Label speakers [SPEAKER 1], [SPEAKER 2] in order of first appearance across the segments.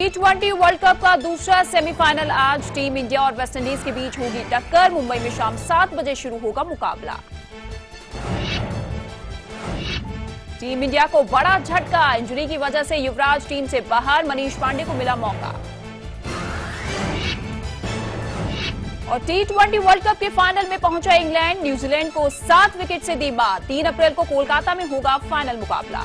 [SPEAKER 1] T20 world cup का दूसरा semifinal आज टीम इंडिया और वेस्टइंडीज के बीच होगी टक्कर। मुंबई में शाम 7 बजे शुरू होगा मुकाबला। टीम इंडिया को बड़ा झटका, इंजरी की वजह से युवराज टीम से बाहर, मनीष पांडे को मिला मौका। और T20 वर्ल्ड कप के फाइनल में पहुंचा इंग्लैंड, न्यूजीलैंड को 7 विकेट से दी मात। 3 अप्रैल को कोलकाता में होगा फाइनल मुकाबला।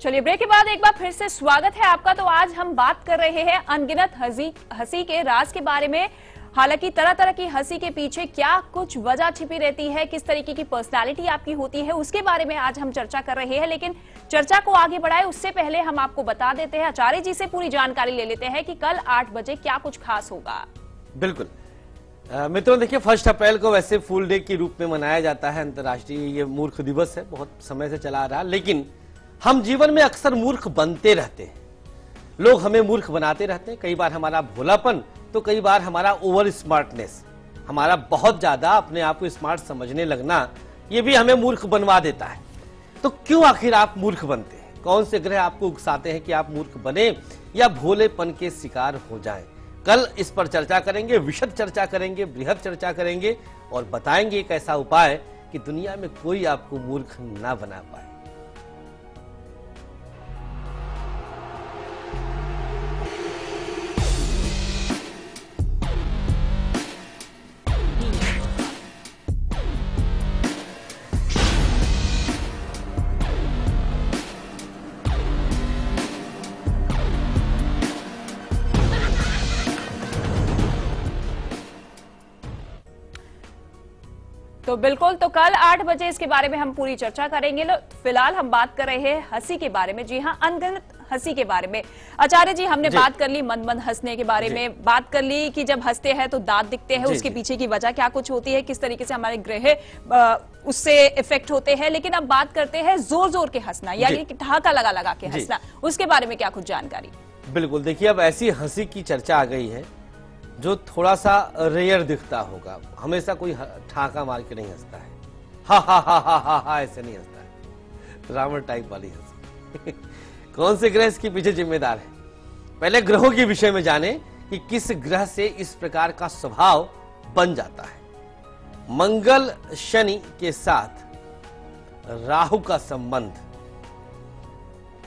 [SPEAKER 1] चलिए ब्रेक के बाद एक बार फिर से स्वागत है आपका। तो आज हम बात कर रहे हैं अनगिनत हंसी के राज के बारे में। हालांकि तरह तरह की हंसी के पीछे क्या कुछ वजह छिपी रहती है, किस तरीके की पर्सनालिटी आपकी होती है, उसके बारे में आज हम चर्चा कर रहे हैं। लेकिन चर्चा को आगे बढ़ाए उससे पहले हम आपको बता देते हैं, आचार्य जी से पूरी जानकारी ले लेते हैं कि कल 8 बजे क्या कुछ खास होगा।
[SPEAKER 2] बिल्कुल मित्रों, देखिए 1 अप्रैल को वैसे फुल डे के रूप में मनाया जाता है, अंतर्राष्ट्रीय ये मूर्ख दिवस है, बहुत समय से चला आ रहा। लेकिन हम जीवन में अक्सर मूर्ख बनते रहते हैं, लोग हमें मूर्ख बनाते रहते हैं। कई बार हमारा भोलापन तो कई बार हमारा ओवर स्मार्टनेस, हमारा बहुत ज्यादा अपने आप को स्मार्ट समझने लगना, ये भी हमें मूर्ख बनवा देता है। तो क्यों आखिर आप मूर्ख बनते हैं? कौन से ग्रह आपको उकसाते हैं कि आप मूर्ख बने या भोलेपन के शिकार हो जाएं? कल इस पर चर्चा करेंगे, विशद चर्चा करेंगे, बृहद चर्चा करेंगे और बताएंगे एक ऐसा उपाय कि दुनिया में कोई आपको मूर्ख ना बना पाए।
[SPEAKER 1] तो बिल्कुल, तो कल 8 बजे इसके बारे में हम पूरी चर्चा करेंगे। फिलहाल हम बात कर रहे हैं हंसी के बारे में। जी हाँ, अनगिनत हंसी के बारे में। आचार्य जी, हमने बात कर ली मंद मंद हंसने के बारे में, बात कर ली कि जब हंसते हैं तो दांत दिखते हैं, उसके पीछे की वजह क्या कुछ होती है, किस तरीके से हमारे ग्रह उससे इफेक्ट होते हैं। लेकिन अब बात करते हैं जोर जोर के हंसना, यानी कि ठहाका लगा लगा के हंसना, उसके बारे में क्या कुछ जानकारी?
[SPEAKER 2] बिल्कुल, देखिए अब ऐसी हंसी की चर्चा आ गई है जो थोड़ा सा रेयर दिखता होगा। हमेशा कोई ठहाका मार के नहीं हंसता है, हा हा हा हा हा हा ऐसे नहीं हंसता है, रावण टाइप वाली हंसी। कौन से ग्रह इसके पीछे जिम्मेदार है? पहले ग्रहों के विषय में जाने कि किस ग्रह से इस प्रकार का स्वभाव बन जाता है। मंगल शनि के साथ राहु का संबंध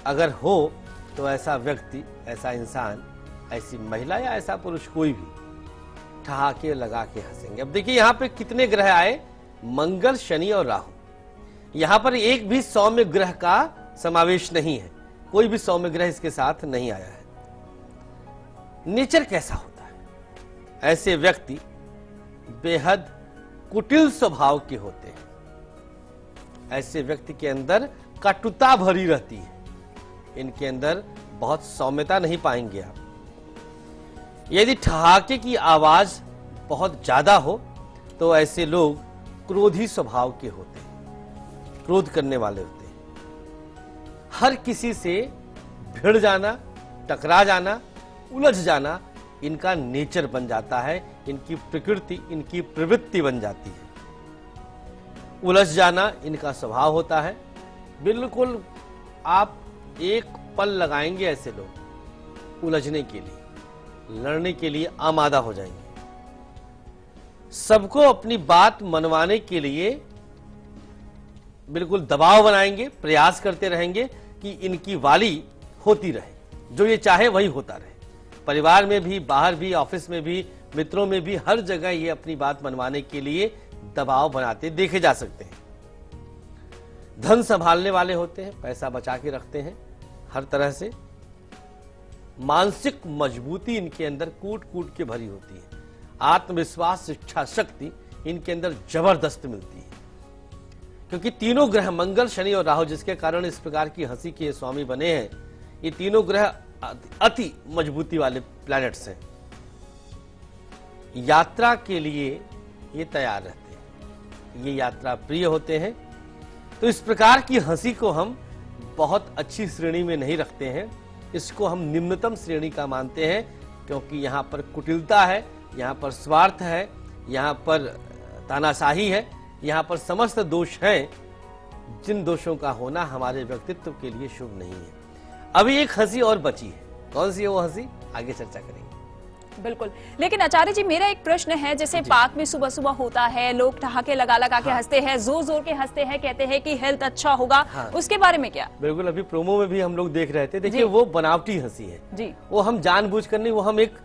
[SPEAKER 2] अगर हो तो ऐसा व्यक्ति, ऐसा इंसान, ऐसी महिला या ऐसा पुरुष कोई भी ठहाके लगा के हंसेंगे। अब देखिए यहां पे कितने ग्रह आए, मंगल, शनि और राहु। यहां पर एक भी सौम्य ग्रह का समावेश नहीं है, कोई भी सौम्य ग्रह इसके साथ नहीं आया है। नेचर कैसा होता है? ऐसे व्यक्ति बेहद कुटिल स्वभाव के होते हैं। ऐसे व्यक्ति के अंदर कटुता भरी रहती है, इनके अंदर बहुत सौम्यता नहीं पाएंगे आप। यदि ठहाके की आवाज बहुत ज्यादा हो तो ऐसे लोग क्रोधी स्वभाव के होते हैं, क्रोध करने वाले होते हैं। हर किसी से भिड़ जाना, टकरा जाना, उलझ जाना इनका नेचर बन जाता है, इनकी प्रकृति, इनकी प्रवृत्ति बन जाती है। उलझ जाना इनका स्वभाव होता है। बिल्कुल आप एक पल लगाएंगे ऐसे लोग उलझने के लिए, लड़ने के लिए आमादा हो जाएंगे। सबको अपनी बात मनवाने के लिए बिल्कुल दबाव बनाएंगे, प्रयास करते रहेंगे कि इनकी वाली होती रहे, जो ये चाहे वही होता रहे। परिवार में भी, बाहर भी, ऑफिस में भी, मित्रों में भी, हर जगह ये अपनी बात मनवाने के लिए दबाव बनाते देखे जा सकते हैं। धन संभालने वाले होते हैं, पैसा बचा के रखते हैं हर तरह से। मानसिक मजबूती इनके अंदर कूट कूट के भरी होती है। आत्मविश्वास, इच्छा शक्ति इनके अंदर जबरदस्त मिलती है, क्योंकि तीनों ग्रह मंगल, शनि और राहु, जिसके कारण इस प्रकार की हंसी के स्वामी बने हैं, ये तीनों ग्रह अति मजबूती वाले प्लैनेट्स हैं। यात्रा के लिए ये तैयार रहते हैं, ये यात्रा प्रिय होते हैं। तो इस प्रकार की हंसी को हम बहुत अच्छी श्रेणी में नहीं रखते हैं, इसको हम निम्नतम श्रेणी का मानते हैं, क्योंकि यहाँ पर कुटिलता है, यहाँ पर स्वार्थ है, यहाँ पर तानाशाही है, यहाँ पर समस्त दोष हैं, जिन दोषों का होना हमारे व्यक्तित्व के लिए शुभ नहीं है। अभी एक हंसी और बची है, कौन सी है वो हंसी, आगे चर्चा करेंगे।
[SPEAKER 1] बिल्कुल, लेकिन आचार्य जी मेरा एक प्रश्न है, जैसे पार्क में सुबह सुबह होता है, लोग ठहाके लगा लगा के हंसते हैं, जोर जोर के हंसते हैं, कहते हैं कि हेल्थ अच्छा होगा, उसके बारे में क्या?
[SPEAKER 2] बिल्कुल, अभी प्रोमो में भी हम लोग देख रहे थे, देखिए वो बनावटी हंसी है
[SPEAKER 1] जी,
[SPEAKER 2] वो हम जानबूझ कर नहीं, वो हम एक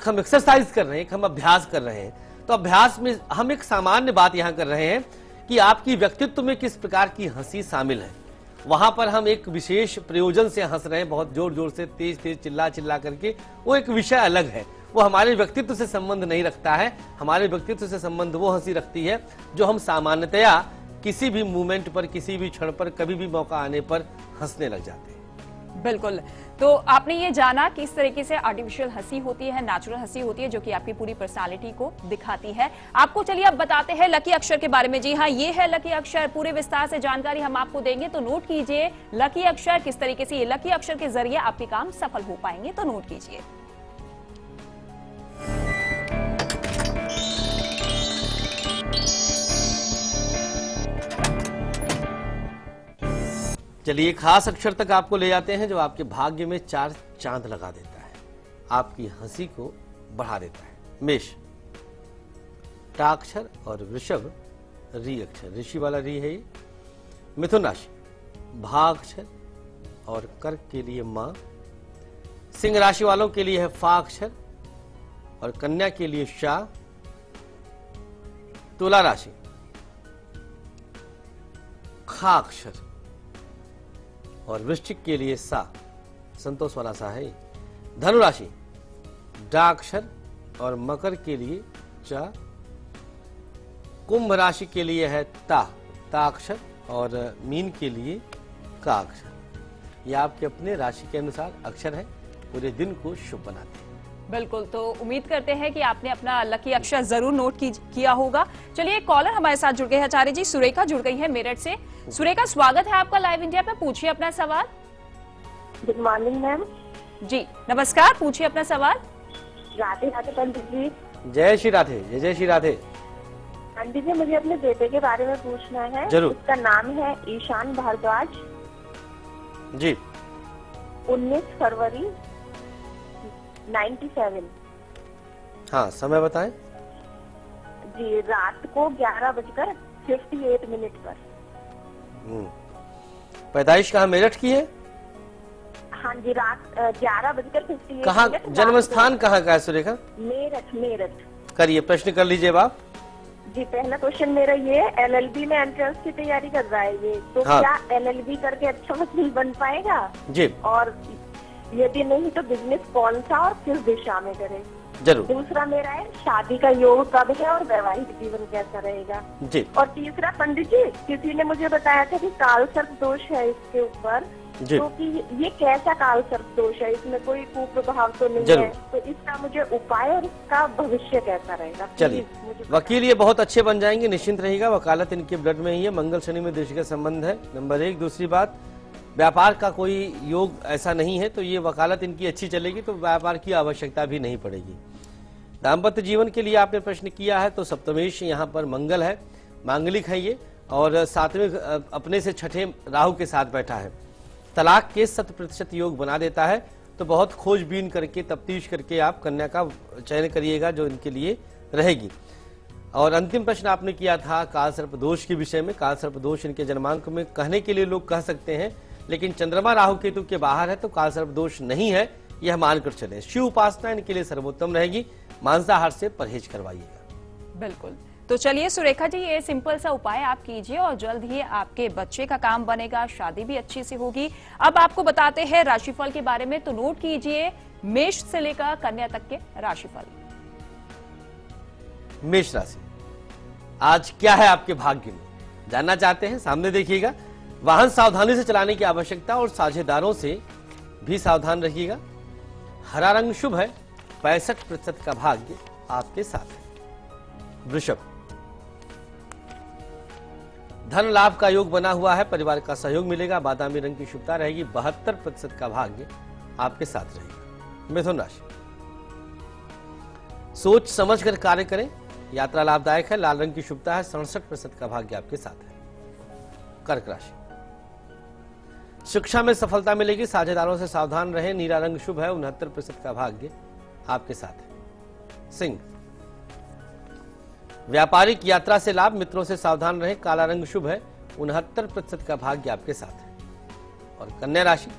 [SPEAKER 2] हम एक्सरसाइज कर रहे हैं, एक हम अभ्यास कर रहे हैं। तो अभ्यास में हम एक सामान्य बात यहाँ कर रहे हैं कि आपकी व्यक्तित्व में किस प्रकार की हंसी शामिल है, वहां पर हम एक विशेष प्रयोजन से हंस रहे हैं, बहुत जोर जोर से, तेज तेज चिल्ला चिल्ला करके, वो एक विषय अलग है, वो हमारे व्यक्तित्व से संबंध नहीं रखता है। हमारे व्यक्तित्व से संबंध वो हंसी रखती है जो हम सामान्यतया किसी भी मूवमेंट पर, किसी भी क्षण पर, कभी भी मौका आने पर हंसने लग जाते हैं।
[SPEAKER 1] बिल्कुल, तो आपने ये जाना कि इस तरीके से आर्टिफिशियल हंसी होती है, नेचुरल हंसी होती है, जो कि आपकी पूरी पर्सनालिटी को दिखाती है। आपको चलिए अब बताते हैं लकी अक्षर के बारे में। जी हाँ, ये है लकी अक्षर, पूरे विस्तार से जानकारी हम आपको देंगे, तो नोट कीजिए लकी अक्षर, किस तरीके से ये लकी अक्षर के जरिए आपके काम सफल हो पाएंगे, तो नोट कीजिए।
[SPEAKER 2] चलिए खास अक्षर तक आपको ले जाते हैं जो आपके भाग्य में 4 चांद लगा देता है, आपकी हंसी को बढ़ा देता है। मेष, टाक्षर और वृषभ री अक्षर, ऋषि वाला री है ये। मिथुन राशि, भा अक्षर और कर्क के लिए मां। सिंह राशि वालों के लिए है फा अक्षर और कन्या के लिए शा। तुला राशि, खा अक्षर और वृश्चिक के लिए सा, संतोष वाला सा है। धनु राशि, डा अक्षर और मकर के लिए चा। कुंभ राशि के लिए है ता अक्षर और मीन के लिए का अक्षर। यह आपके अपने राशि के अनुसार अक्षर है, पूरे दिन को शुभ बनाते हैं।
[SPEAKER 1] बिल्कुल, तो उम्मीद करते हैं कि आपने अपना लकी अक्षर जरूर नोट किया होगा। चलिए एक कॉलर हमारे साथ जुड़ गए हैं आचार्य जी, सुरेखा जुड़ गई है मेरठ से। सुरेखा, स्वागत है आपका लाइव इंडिया पे, पूछिए अपना सवाल।
[SPEAKER 3] Good morning ma'am.
[SPEAKER 1] जी नमस्कार, पूछिए अपना सवाल।
[SPEAKER 3] राधे राधे पंडित जी।
[SPEAKER 2] जय श्री राधे, जय श्री राधे।
[SPEAKER 3] पंडित जी, मुझे अपने बेटे के बारे में पूछना है।
[SPEAKER 2] जरूर।
[SPEAKER 3] उसका नाम है ईशान भारद्वाज
[SPEAKER 2] जी।
[SPEAKER 3] 19 फरवरी 97।
[SPEAKER 2] हाँ, समय बताएं।
[SPEAKER 3] जी, रात को 11:58 पर।
[SPEAKER 2] पैदाइश कहाँ, मेरठ की है?
[SPEAKER 3] हाँ जी, रात 11:58।
[SPEAKER 2] कहाँ, जन्म स्थान कहाँ का है सुरेखा?
[SPEAKER 3] मेरठ।
[SPEAKER 2] करिए, प्रश्न कर लीजिए आप।
[SPEAKER 3] जी, पहला क्वेश्चन मेरा ये, LLB में एंट्रेंस की तैयारी कर रहा है ये, तो
[SPEAKER 2] हाँ।
[SPEAKER 3] क्या LLB करके अच्छा वकील बन पाएगा?
[SPEAKER 2] जी।
[SPEAKER 3] और यदि नहीं तो बिजनेस कौन सा और किस दिशा में करे?
[SPEAKER 2] जरूर।
[SPEAKER 3] दूसरा मेरा है, शादी का योग कब है और वैवाहिक जीवन कैसा रहेगा?
[SPEAKER 2] जी।
[SPEAKER 3] और तीसरा पंडित जी, किसी ने मुझे बताया था कि काल सर्प दोष है इसके ऊपर,
[SPEAKER 2] जी।
[SPEAKER 3] तो कि ये कैसा काल सर्प दोष है, इसमें कोई कुप्रभाव तो नहीं
[SPEAKER 2] जरूर।
[SPEAKER 3] है, तो इसका मुझे उपाय और इसका भविष्य कैसा रहेगा?
[SPEAKER 2] चलिए,
[SPEAKER 3] प्लीज मुझे
[SPEAKER 2] वकील ये बहुत अच्छे बन जाएंगे, निश्चिंत रहिएगा, वकालत इनके ब्लड में ही है, मंगल शनि में देश का संबंध है, नंबर 1। दूसरी बात, व्यापार का कोई योग ऐसा नहीं है, तो ये वकालत इनकी अच्छी चलेगी, तो व्यापार की आवश्यकता भी नहीं पड़ेगी। दाम्पत्य जीवन के लिए आपने प्रश्न किया है, तो सप्तमेश यहाँ पर मंगल है, मांगलिक है ये, और सातवें अपने से छठे राहु के साथ बैठा है, तलाक के 100% योग बना देता है। तो बहुत खोजबीन करके, तफ्तीश करके आप कन्या का चयन करिएगा जो इनके लिए रहेगी। और अंतिम प्रश्न आपने किया था काल सर्प दोष के विषय में। काल सर्प दोष इनके जन्मांक में कहने के लिए लोग कह सकते हैं, लेकिन चंद्रमा राहु केतु के बाहर है, तो काल सर्प दोष नहीं है, यह मानकर चले। शिव उपासना इनके लिए सर्वोत्तम रहेगी, मांसाहार से परहेज करवाइएगा।
[SPEAKER 1] बिल्कुल, तो चलिए सुरेखा जी, ये सिंपल सा उपाय आप कीजिए और जल्द ही आपके बच्चे का काम बनेगा, शादी भी अच्छी से होगी। अब आपको बताते हैं राशिफल के बारे में, तो नोट कीजिए मेष से लेकर कन्या तक के राशिफल।
[SPEAKER 2] मेष राशि, आज क्या है आपके भाग्य में, जानना चाहते हैं? सामने देखिएगा। वाहन सावधानी से चलाने की आवश्यकता और साझेदारों से भी सावधान रहिएगा। हरा रंग शुभ है, 65% का भाग्य आपके साथ है। वृषभ, धन लाभ का योग बना हुआ है, परिवार का सहयोग मिलेगा, बादामी रंग की शुभता रहेगी, 72% का भाग्य आपके साथ रहेगा। मिथुन राशि, सोच समझकर कार्य करें, यात्रा लाभदायक है, लाल रंग की शुभता है, 67% का भाग्य आपके साथ है। कर्क राशि, शिक्षा में सफलता मिलेगी, साझेदारों से सावधान रहें, नीला रंग शुभ है, 69% का भाग्य आपके साथ है। सिंह, व्यापारिक यात्रा से लाभ, मित्रों से सावधान रहें, काला रंग शुभ है, 69% का भाग्य आपके साथ है। और कन्या राशि,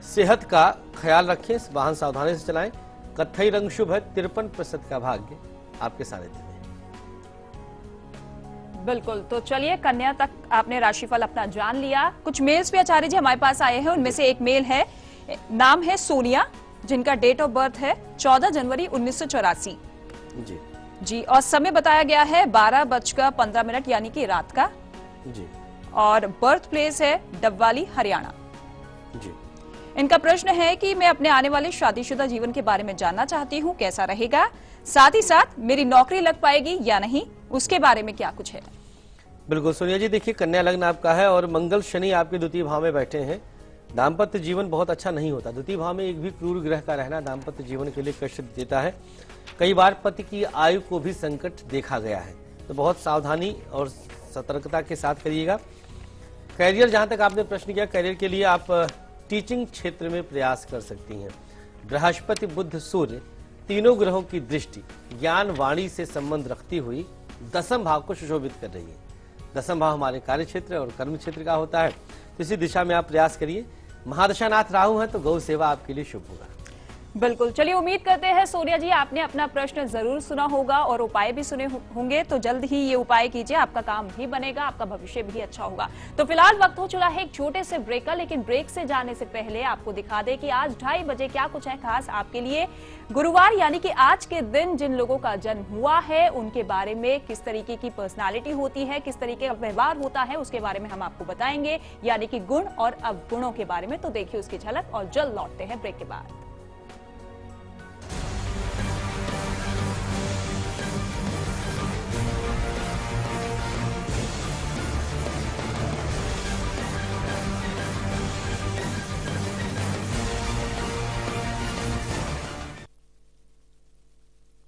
[SPEAKER 2] सेहत का ख्याल रखें, वाहन सावधानी से चलाएं, कत्थई रंग शुभ है, 53% का भाग्य आपके सानिध्य में।
[SPEAKER 1] बिल्कुल, तो चलिए कन्या तक आपने राशिफल अपना जान लिया। कुछ मेल्स भी आचार्य जी हमारे पास आए हैं, उनमें से एक मेल है, नाम है सोनिया, जिनका डेट ऑफ बर्थ है 14 जनवरी 1984 जी, और समय बताया गया है 12:15 यानी कि रात का
[SPEAKER 2] जी, और
[SPEAKER 1] बर्थ प्लेस है डबवाली, हरियाणा
[SPEAKER 2] जी।
[SPEAKER 1] इनका प्रश्न है कि मैं अपने आने वाले शादीशुदा जीवन के बारे में जानना चाहती हूँ, कैसा रहेगा, साथ ही साथ मेरी नौकरी लग पाएगी या नहीं, उसके बारे में क्या कुछ है।
[SPEAKER 2] बिल्कुल सोनिया जी, देखिए कन्या लग्न आपका है और मंगल शनि आपके द्वितीय भाव में बैठे हैं। दाम्पत्य जीवन बहुत अच्छा नहीं होता, द्वितीय भाव में एक भी क्रूर ग्रह का रहना दाम्पत्य जीवन के लिए कष्ट देता है। कई बार पति की आयु को भी संकट देखा गया है, तो बहुत सावधानी और सतर्कता के साथ करिएगा। कैरियर, जहां तक आपने प्रश्न किया, कैरियर के लिए आप टीचिंग क्षेत्र में प्रयास कर सकती हैं। बृहस्पति, बुध, सूर्य तीनों ग्रहों की दृष्टि ज्ञान वाणी से संबंध रखती हुई दसम भाव को सुशोभित कर रही है। दसम भाव हमारे कार्य क्षेत्र और कर्म क्षेत्र का होता है, तो इसी दिशा में आप प्रयास करिए। महादशानाथ राहु है, तो गौ सेवा आपके लिए शुभ होगा।
[SPEAKER 1] बिल्कुल, चलिए उम्मीद करते हैं सोनिया जी आपने अपना प्रश्न जरूर सुना होगा और उपाय भी सुने होंगे, तो जल्द ही ये उपाय कीजिए, आपका काम भी बनेगा, आपका भविष्य भी अच्छा होगा। तो फिलहाल वक्त हो चुका है एक छोटे से ब्रेक का, लेकिन ब्रेक से जाने से पहले आपको दिखा दे कि आज 2:30 बजे क्या कुछ है खास आपके लिए। गुरुवार यानी कि आज के दिन जिन लोगों का जन्म हुआ है उनके बारे में किस तरीके की पर्सनालिटी होती है, किस तरीके का व्यवहार होता है, उसके बारे में हम आपको बताएंगे, यानी कि गुण और अवगुणों के बारे में। तो देखिए उसकी झलक और जल्द लौटते हैं ब्रेक के बाद।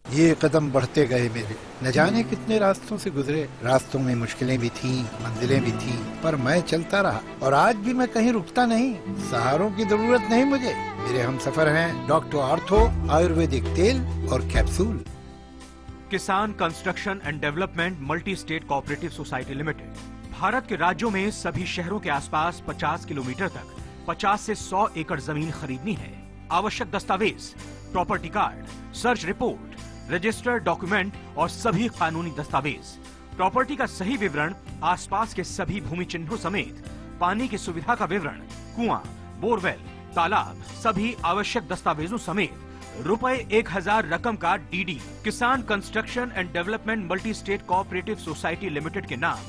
[SPEAKER 4] ये कदम बढ़ते गए मेरे, न जाने कितने रास्तों से गुजरे, रास्तों में मुश्किलें भी थीं, मंजिलें भी थीं, पर मैं चलता रहा और आज भी मैं कहीं रुकता नहीं। सहारों की जरूरत नहीं मुझे, मेरे हमसफर हैं डॉक्टर आर्थो आयुर्वेदिक तेल और कैप्सूल।
[SPEAKER 5] किसान construction and development multi state cooperative society limited Bharat के राज्यों में सभी शहरों के आसपास 50 किलोमीटर तक 50 से 100 एकड़ जमीन खरीदनी है। आवश्यक दस्तावेज, property card, search report, registered document और सभी कानूनी दस्तावेज, प्रॉपर्टी का सही विवरण, आसपास के सभी भूमि चिन्हों समेत पानी की सुविधा का विवरण, कुआं, बोरवेल, तालाब, सभी आवश्यक दस्तावेजों समेत ₹1000 रकम का डीडी किसान construction and development multi state cooperative society limited के नाम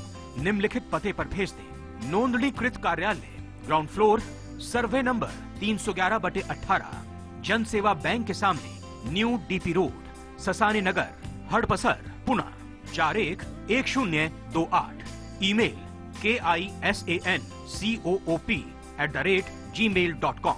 [SPEAKER 5] निम्नलिखित पते पर भेज दें। नोंदणीकृत कार्यालय, ग्राउंड फ्लोर, सर्वे नंबर 311/18, जन सेवा बैंक के सामने, न्यू डीपी रोड, ससानी नगर, हड़पसर, पुणे 411028। Email kisancoop@gmail.com।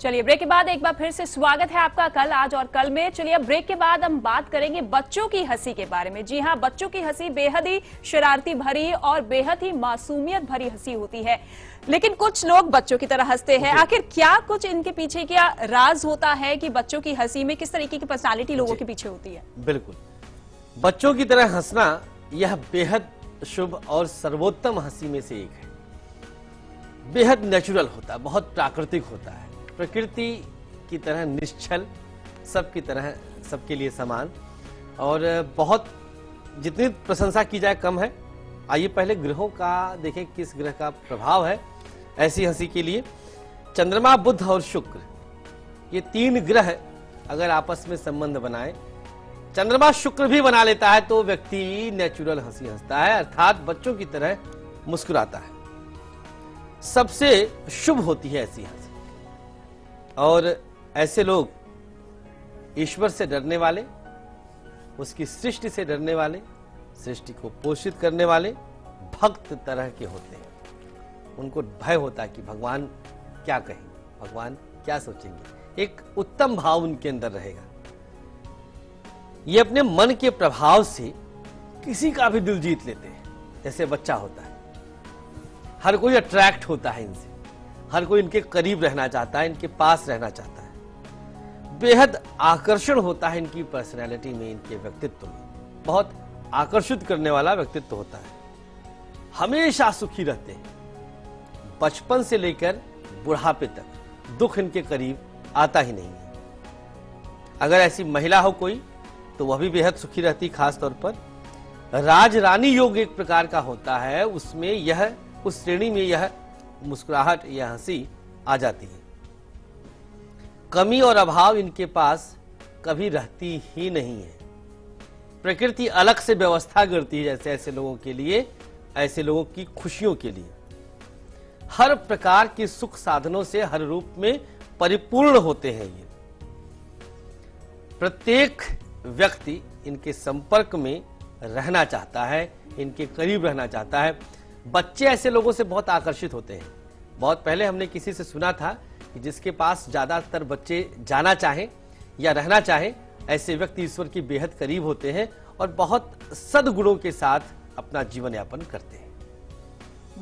[SPEAKER 1] चलिए ब्रेक के बाद एक बार फिर से स्वागत है आपका कल, आज और कल में। चलिए अब ब्रेक के बाद हम बात करेंगे बच्चों की हंसी के बारे में। जी हाँ, बच्चों की हंसी बेहद ही शरारती भरी और बेहद ही मासूमियत भरी हंसी होती है, लेकिन कुछ लोग बच्चों की तरह हंसते हैं। आखिर क्या कुछ इनके पीछे क्या राज होता है कि बच्चों की हंसी में किस तरीके की पर्सनालिटी लोगों के पीछे होती है?
[SPEAKER 2] बिल्कुल, बच्चों की तरह हंसना यह बेहद शुभ और सर्वोत्तम हंसी में से एक है। बेहद नेचुरल होता है, बहुत प्राकृतिक होता है, प्रकृति की तरह निश्चल, सबकी तरह सबके लिए समान, और बहुत जितनी प्रशंसा की जाए कम है। आइए पहले ग्रहों का देखें, किस ग्रह का प्रभाव है ऐसी हंसी के लिए। चंद्रमा, बुध और शुक्र, ये 3 ग्रह अगर आपस में संबंध बनाए, चंद्रमा शुक्र भी बना लेता है तो व्यक्ति नेचुरल हंसी हंसता है, अर्थात बच्चों की तरह मुस्कुराता है। सबसे शुभ होती है ऐसी हंसी। और ऐसे लोग ईश्वर से डरने वाले, उसकी सृष्टि से डरने वाले, सृष्टि को पोषित करने वाले भक्त तरह के होते हैं। उनको भय होता है कि भगवान क्या कहें, भगवान क्या सोचेंगे। एक उत्तम भाव उनके अंदर रहेगा। ये अपने मन के प्रभाव से किसी का भी दिल जीत लेते हैं। जैसे बच्चा होता है, हर कोई अट्रैक्ट होता है इनसे, हर कोई इनके करीब रहना चाहता है, इनके पास रहना चाहता है। बेहद आकर्षण होता है इनकी पर्सनैलिटी में, इनके व्यक्तित्व में। बहुत आकर्षित करने वाला व्यक्तित्व होता है। हमेशा सुखी रहते हैं, बचपन से लेकर बुढ़ापे तक दुख इनके करीब आता ही नहीं है। अगर ऐसी महिला हो कोई तो वह भी बेहद सुखी रहती। खास तौर पर राजरानी योग एक प्रकार का होता है, उसमें यह, उस श्रेणी में यह मुस्कुराहट, यह हंसी आ जाती है। कमी और अभाव इनके पास कभी रहती ही नहीं है। प्रकृति अलग से व्यवस्था करती है जैसे ऐसे लोगों के लिए, ऐसे लोगों की खुशियों के लिए। हर प्रकार के सुख साधनों से हर रूप में परिपूर्ण होते हैं ये। प्रत्येक व्यक्ति इनके संपर्क में रहना चाहता है, इनके करीब रहना चाहता है। बच्चे ऐसे लोगों से बहुत आकर्षित होते हैं। बहुत पहले हमने किसी से सुना था कि जिसके पास ज्यादातर बच्चे जाना चाहें या रहना चाहें, ऐसे व्यक्ति ईश्वर की बेहद करीब होते हैं और बहुत सद्गुणों के साथ अपना जीवन यापन करते हैं।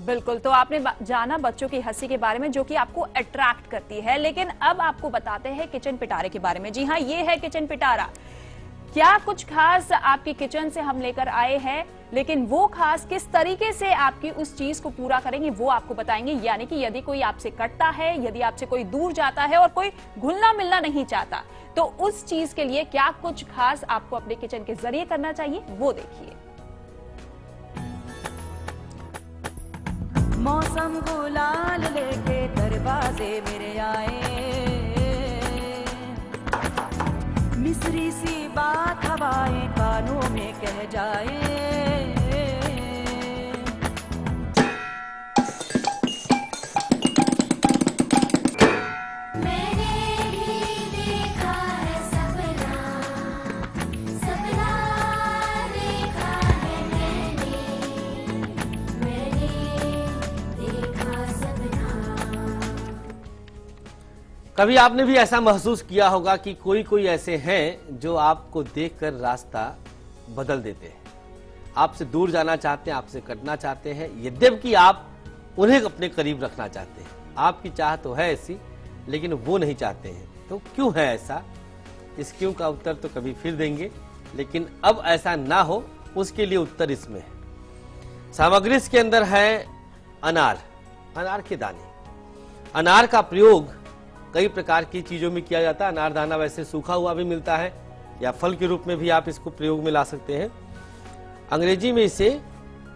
[SPEAKER 1] बिल्कुल, तो आपने जाना बच्चों की हंसी के बारे में जो कि आपको अट्रैक्ट करती है, लेकिन अब आपको बताते हैं किचन पिटारे के बारे में। जी हाँ, ये है किचन पिटारा। क्या कुछ खास आपकी किचन से हम लेकर आए हैं, लेकिन वो खास किस तरीके से आपकी उस चीज को पूरा करेंगे वो आपको बताएंगे। यानी कि यदि कोई आपसे कटता है, यदि आपसे कोई दूर जाता है और कोई घुलना मिलना नहीं चाहता, तो उस चीज के लिए क्या कुछ खास आपको अपने किचन के जरिए करना चाहिए, वो देखिए।
[SPEAKER 6] मौसम गुलाल लेके दरवाजे मेरे आए, मिस्री सी बात हवाएं कानों में कह जाए।
[SPEAKER 2] कभी आपने भी ऐसा महसूस किया होगा कि कोई कोई ऐसे हैं जो आपको देखकर रास्ता बदल देते हैं, आपसे दूर जाना चाहते हैं, आपसे कटना चाहते हैं, यद्यपि आप उन्हें अपने करीब रखना चाहते हैं। आपकी चाह तो है ऐसी, लेकिन वो नहीं चाहते हैं। तो क्यों है ऐसा? इस क्यों का उत्तर तो कभी फिर देंगे, लेकिन अब ऐसा ना हो उसके लिए उत्तर इसमें है। सामग्री इसके अंदर है अनार, अनार के दाने। अनार का प्रयोग कई प्रकार की चीजों में किया जाता है। अनार दाना वैसे सूखा हुआ भी मिलता है या फल के रूप में भी आप इसको प्रयोग में ला सकते हैं। अंग्रेजी में इसे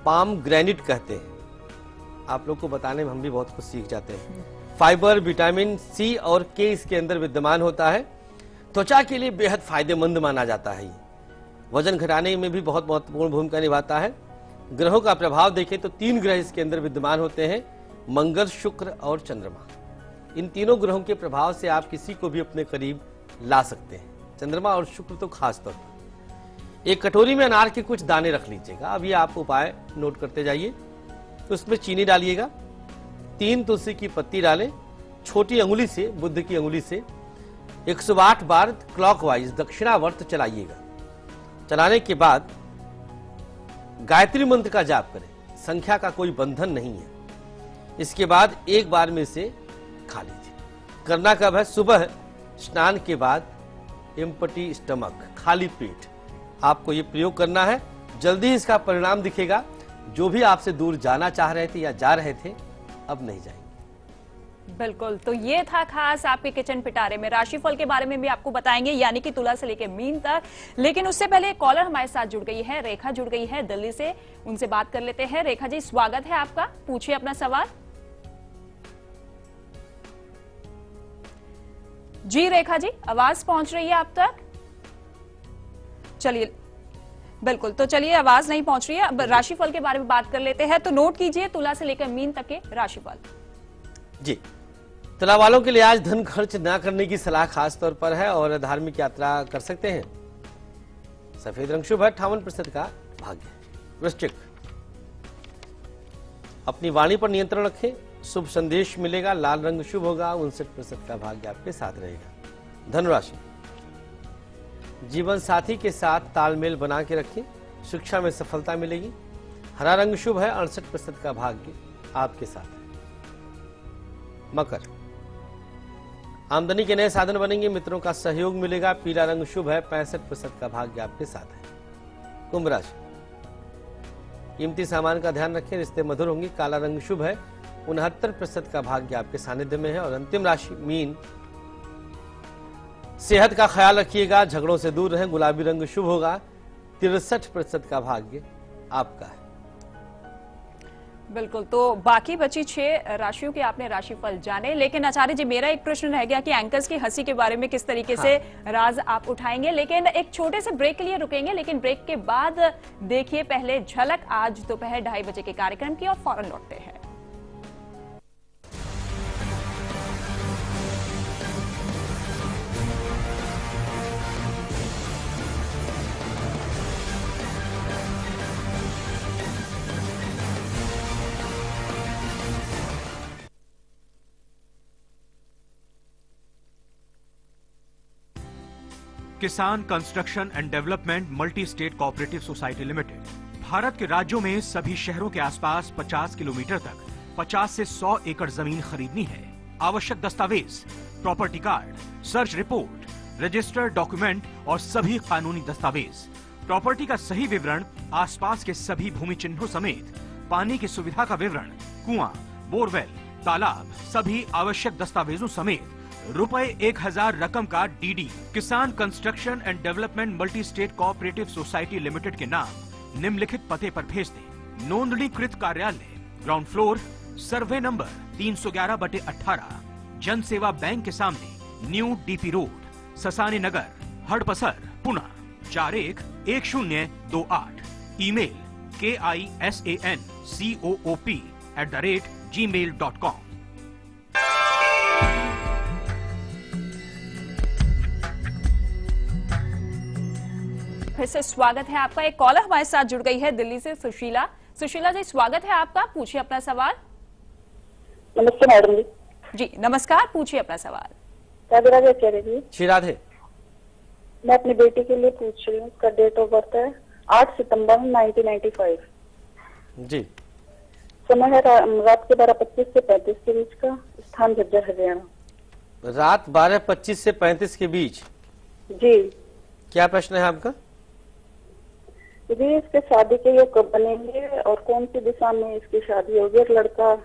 [SPEAKER 2] पाम ग्रेनिट कहते हैं। आप लोग को बताने में हम भी बहुत कुछ सीख जाते हैं। फाइबर, विटामिन सी और के इसके अंदर विद्यमान होता है। त्वचा के लिए बेहद फायदेमंद माना जाता है। वजन घटाने में भी बहुत महत्वपूर्ण भूमिका निभाता है। ग्रहों का प्रभाव देखें तो 3 ग्रह इसके अंदर विद्यमान होते हैं, मंगल, शुक्र और चंद्रमा। इन तीनों ग्रहों के प्रभाव से आप किसी को भी अपने करीब ला सकते हैं, चंद्रमा और शुक्र तो खास तौर पर। एक कटोरी में अनार के कुछ दाने रख लीजिएगा। अब ये आप उपाय नोट करते जाइए। उसमें चीनी डालिएगा, 3 तुलसी की पत्ती डालें, छोटी अंगुली से, बुद्ध की अंगुली से 108 बार क्लॉकवाइज दक्षिणावर्त चलाइएगा। चलाने के बाद गायत्री मंत्र का जाप करें। संख्या का कोई बंधन नहीं है। इसके बाद एक बार में से खा लीजिए। करना कब है? सुबह स्नान के बाद, एम्प्टी स्टमक, खाली पेट आपको ये प्रयोग करना है। जल्दी ही इसका परिणाम दिखेगा। जो भी आपसे दूर जाना चाह रहे थे या जा रहे थे, अब नहीं जाएंगे।
[SPEAKER 1] बिल्कुल, तो ये था खास आपके किचन पिटारे में। राशिफल के बारे में भी आपको बताएंगे, यानी कि तुला से लेकर मीन तक। लेकिन उससे पहले एक कॉलर हमारे साथ जुड़ गई है, रेखा जुड़ गई है दिल्ली से। उनसे बात कर लेते हैं। रेखा जी, स्वागत है आपका, पूछिए अपना सवाल। जी रेखा जी, आवाज पहुंच रही है आप तक? चलिए, बिल्कुल, तो चलिए, आवाज नहीं पहुंच रही है। अब राशिफल के बारे में बात कर लेते हैं। तो नोट कीजिए तुला से लेकर मीन तक के राशिफल।
[SPEAKER 2] जी, तुला वालों के लिए आज धन खर्च ना करने की सलाह खास तौर पर है और धार्मिक यात्रा कर सकते हैं। सफेद रंग शुभ है, 58% का भाग्य। वृश्चिक, अपनी वाणी पर नियंत्रण रखें, शुभ संदेश मिलेगा। लाल रंग शुभ होगा, 59% का भाग्य आपके साथ रहेगा। धनुराशि, जीवन साथी के साथ तालमेल बना के रखें, शिक्षा में सफलता मिलेगी। हरा रंग शुभ है, 68% का भाग्य आपके साथ है। मकर, आमदनी के नए साधन बनेंगे, मित्रों का सहयोग मिलेगा। पीला रंग शुभ है, 65% का भाग्य आपके साथ है। कुंभ राशि, कीमती सामान का ध्यान रखें, रिश्ते मधुर होंगे। काला रंग शुभ है, 69% का भाग्य आपके सानिध्य में है। और अंतिम राशि मीन, सेहत का ख्याल रखिएगा, झगड़ों से दूर रहें। गुलाबी रंग शुभ होगा, 63% का भाग्य आपका है।
[SPEAKER 1] बिल्कुल, तो बाकी बची 6 राशियों के आपने राशिफल जाने, लेकिन आचार्य जी मेरा एक प्रश्न रह गया कि एंकर्स की हंसी के बारे में किस तरीके से राज आप उठाएंगे। लेकिन एक छोटे से ब्रेक के लिए रुकेंगे, लेकिन ब्रेक के बाद देखिए पहले झलक आज दोपहर 2:30 बजे के कार्यक्रम की और फौरन लौटते हैं।
[SPEAKER 5] किसान construction and development multi state cooperative society limited Bharat के राज्यों में सभी शहरों के आसपास 50 किलोमीटर तक 50 से 100 एकड़ जमीन खरीदनी है। आवश्यक दस्तावेज, property card, search report, registered document और सभी कानूनी दस्तावेज, प्रॉपर्टी का सही विवरण, आसपास के सभी भूमि चिन्हों समेत पानी की सुविधा का विवरण, कुआं, बोरवेल, तालाब, सभी आवश्यक दस्तावेजों समेत ₹1000 रकम का डीडी किसान construction and development multi state cooperative society limited के नाम निम्नलिखित पते पर भेज दें। नोंदणीकृत कार्यालय, ग्राउंड फ्लोर, सर्वे नंबर 311/18, जन सेवा बैंक के सामने, न्यू डीपी रोड, ससानी नगर, हड़पसर, पुणे 411028। Email kisancoop@gmail.com।
[SPEAKER 1] फिर से स्वागत है आपका। एक कॉलर हमारे साथ जुड़ गई है दिल्ली से, सुशीला। सुशीला जी, स्वागत है आपका, पूछिए अपना सवाल।
[SPEAKER 3] नमस्ते मैडम जी।
[SPEAKER 1] जी नमस्कार, पूछिए अपना सवाल।
[SPEAKER 3] राधे राधे कह रही थी।
[SPEAKER 2] श्री राधे,
[SPEAKER 3] मैं अपनी बेटी के लिए पूछ रही हूँ। उसका डेट ऑफ बर्थ है 8 सितंबर 1995।
[SPEAKER 2] जी,
[SPEAKER 3] समय है रात के 12:25 से 35 के बीच का, स्थान झज्जर हरियाणा।
[SPEAKER 2] रात 12:25 से 35 के बीच।
[SPEAKER 3] जी
[SPEAKER 2] क्या प्रश्न है आपका?
[SPEAKER 3] जी, इसके शादी के योग कब बनेंगे और कौन सी दिशा में इसकी शादी होगी और लड़का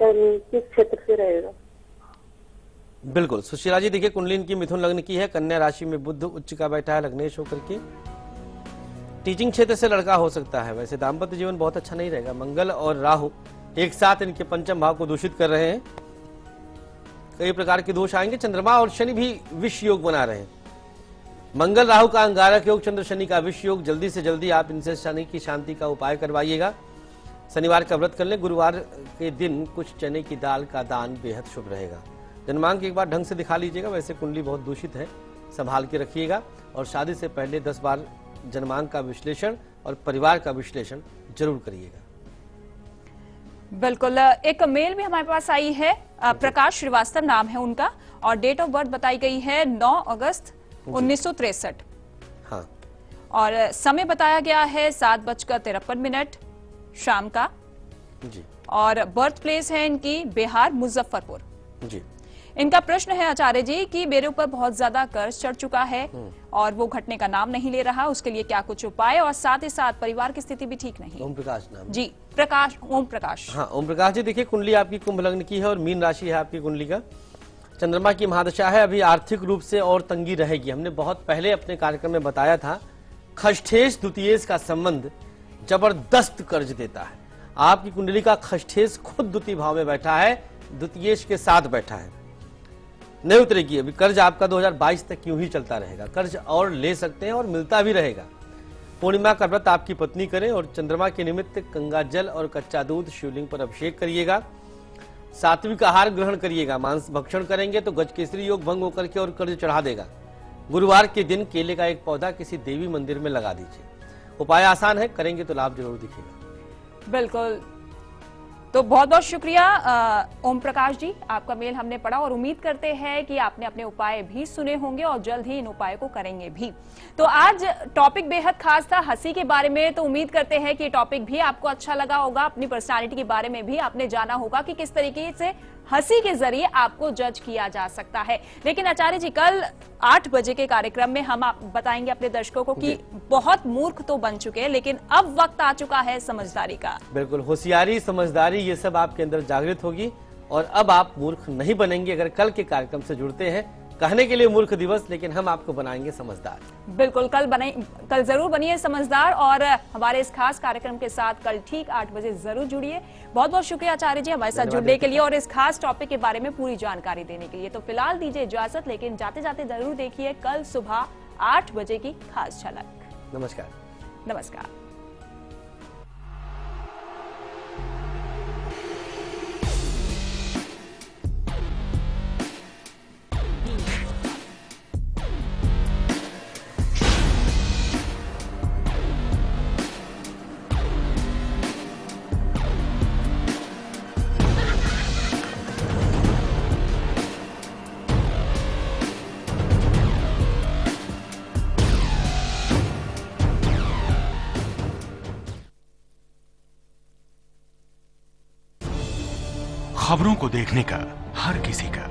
[SPEAKER 3] किस क्षेत्र से रहेगा?
[SPEAKER 2] बिल्कुल सुशीला जी, देखिए कुंडली इनकी मिथुन लग्न की है, कन्या राशि में बुध उच्च का बैठा है लग्नेश होकर के। टीचिंग क्षेत्र से लड़का हो सकता है। वैसे दाम्पत्य जीवन बहुत अच्छा नहीं रहेगा। मंगल और राहु एक साथ इनके पंचम भाव को दूषित कर रहे हैं, कई प्रकार के दोष आएंगे। चंद्रमा और शनि भी विष योग बना रहे हैं। मंगल राहु का अंगारक योग, चंद्र शनि का विष योग। जल्दी से जल्दी आप इनसे शनि की शांति का उपाय करवाइएगा। शनिवार का व्रत कर लें। गुरुवार के दिन कुछ चने की दाल का दान बेहद शुभ रहेगा। जन्मांक एक बार ढंग से दिखा लीजिएगा। वैसे कुंडली बहुत दूषित है, संभाल के रखिएगा। और शादी से पहले 10 बार जन्मांक का विश्लेषण और परिवार का विश्लेषण जरूर करिएगा।
[SPEAKER 1] बिल्कुल, एक मेल भी हमारे पास आई है। प्रकाश श्रीवास्तव नाम है उनका, और डेट ऑफ बर्थ बताई गई है 9 अगस्त 1963।
[SPEAKER 2] हाँ,
[SPEAKER 1] और समय बताया गया है 7:53 शाम का।
[SPEAKER 2] जी
[SPEAKER 1] और बर्थ प्लेस है इनकी बिहार, मुजफ्फरपुर।
[SPEAKER 2] जी।
[SPEAKER 1] इनका प्रश्न है आचार्य जी कि मेरे ऊपर बहुत ज्यादा कर्ज चढ़ चुका है और वो घटने का नाम नहीं ले रहा, उसके लिए क्या कुछ उपाय, और साथ ही साथ परिवार की स्थिति भी ठीक नहीं।
[SPEAKER 2] ओम प्रकाश नाम।
[SPEAKER 1] जी, प्रकाश, ओम प्रकाश।
[SPEAKER 2] हाँ, ओम प्रकाश जी, देखिए कुंडली आपकी कुंभ लग्न की है और मीन राशि है आपकी कुंडली का। चंद्रमा की महादशा है। अभी आर्थिक रूप से और तंगी रहेगी। हमने बहुत पहले अपने कार्यक्रम में बताया था, खष्ठेश द्वितीयेश का संबंध जबरदस्त कर्ज देता है। आपकी कुंडली का खष्ठेश खुद द्वितीय भाव में बैठा है, द्वितीयेश के साथ बैठा है। नहीं उतरेगी। अभी कर्ज आपका 2022 तक यूं ही चलता रहेगा, कर्ज और ले सकते हैं और मिलता भी रहेगा। पूर्णिमा का व्रत आपकी पत्नी करें और चंद्रमा के निमित्त गंगा जल और कच्चा दूध शिवलिंग पर अभिषेक करिएगा। सात्विक आहार ग्रहण करिएगा। मांस भक्षण करेंगे तो गजकेसरी योग भंग होकर के और कर्ज चढ़ा देगा। गुरुवार के दिन केले का एक पौधा किसी देवी मंदिर में लगा दीजिए। उपाय आसान है, करेंगे तो लाभ जरूर दिखेगा।
[SPEAKER 1] बिल्कुल, तो बहुत बहुत शुक्रिया ओम प्रकाश जी, आपका मेल हमने पढ़ा और उम्मीद करते हैं कि आपने अपने उपाय भी सुने होंगे और जल्द ही इन उपायों को करेंगे भी। तो आज टॉपिक बेहद खास था हंसी के बारे में, तो उम्मीद करते हैं कि टॉपिक भी आपको अच्छा लगा होगा। अपनी पर्सनालिटी के बारे में भी आपने जाना होगा कि किस तरीके से हंसी के जरिए आपको जज किया जा सकता है। लेकिन आचार्य जी, कल 8 बजे के कार्यक्रम में हम बताएंगे अपने दर्शकों को कि बहुत मूर्ख तो बन चुके हैं, लेकिन अब वक्त आ चुका है समझदारी का।
[SPEAKER 2] बिल्कुल, होशियारी, समझदारी, ये सब आपके अंदर जागृत होगी और अब आप मूर्ख नहीं बनेंगे अगर कल के कार्यक्रम से जुड़ते हैं। कहने के लिए मूर्ख दिवस, लेकिन हम आपको बनाएंगे समझदार।
[SPEAKER 1] बिल्कुल, कल जरूर बनिए समझदार और हमारे इस खास कार्यक्रम के साथ कल ठीक 8 बजे जरूर जुड़िए। बहुत बहुत शुक्रिया आचार्य जी हमारे साथ जुड़ने के लिए और इस खास टॉपिक के बारे में पूरी जानकारी देने के लिए। तो फिलहाल दीजिए इजाजत, लेकिन जाते जाते जरूर देखिए कल सुबह 8 बजे की खास झलक।
[SPEAKER 2] नमस्कार।
[SPEAKER 1] नमस्कार।
[SPEAKER 5] खबरों को देखने का हर किसी का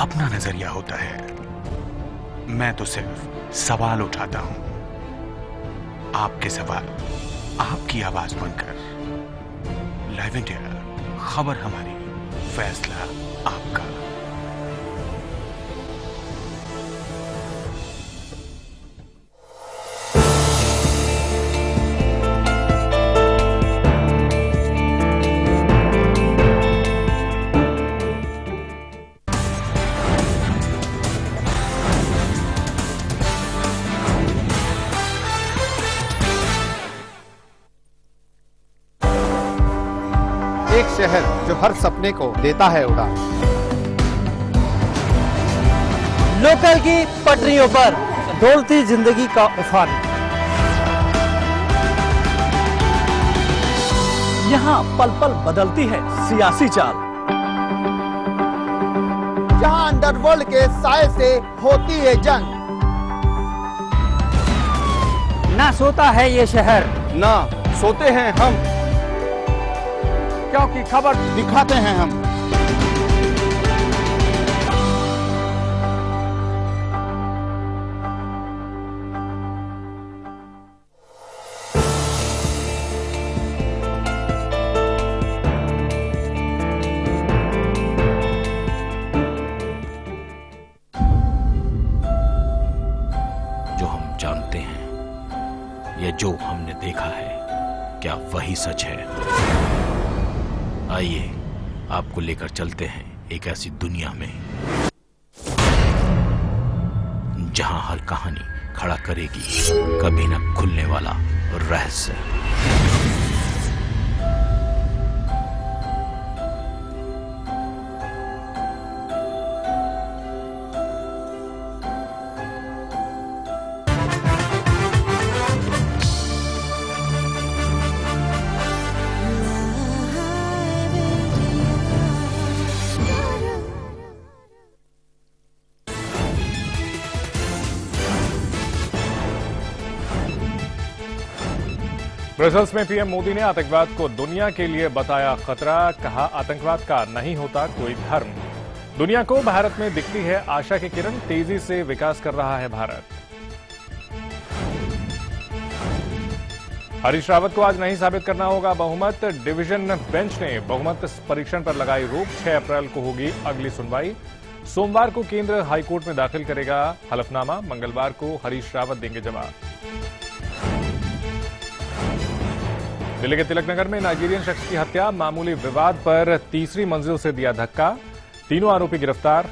[SPEAKER 5] अपना नजरिया होता है। मैं तो सिर्फ सवाल उठाता हूं, आपके सवाल आपकी आवाज बनकर। लाइव इंडिया, खबर हमारी, फैसला आपका।
[SPEAKER 7] एक शहर जो हर सपने को देता है उड़ान।
[SPEAKER 8] लोकल की पटरियों पर डोलती जिंदगी का उफान। यहाँ पल पल बदलती है सियासी चाल।
[SPEAKER 7] जहां अंडरवर्ल्ड के साए से होती है जंग।
[SPEAKER 8] ना सोता है ये शहर,
[SPEAKER 7] ना सोते हैं हम, क्योंकि खबर दिखाते हैं हम।
[SPEAKER 5] जो हम जानते हैं या जो हमने देखा है, क्या वही सच है? आइए आपको लेकर चलते हैं एक ऐसी दुनिया में जहां हर कहानी खड़ा करेगी कभी न खुलने वाला रहस्य।
[SPEAKER 9] ब्रसेल्स में पीएम मोदी ने आतंकवाद को दुनिया के लिए बताया खतरा। कहा, आतंकवाद का नहीं होता कोई धर्म। दुनिया को भारत में दिखती है आशा की किरण। तेजी से विकास कर रहा है भारत। हरीश रावत को आज नहीं साबित करना होगा बहुमत। डिवीजन बेंच ने बहुमत परीक्षण पर लगाई रोक। 6 अप्रैल को होगी अगली सुनवाई। सोमवार को केंद्र हाईकोर्ट में दाखिल करेगा हलफनामा। मंगलवार को हरीश रावत देंगे जवाब। दिल्ली के तिलक नगर में नाइजीरियन शख्स की हत्या। मामूली विवाद पर तीसरी मंजिल से दिया धक्का। तीनों आरोपी गिरफ्तार।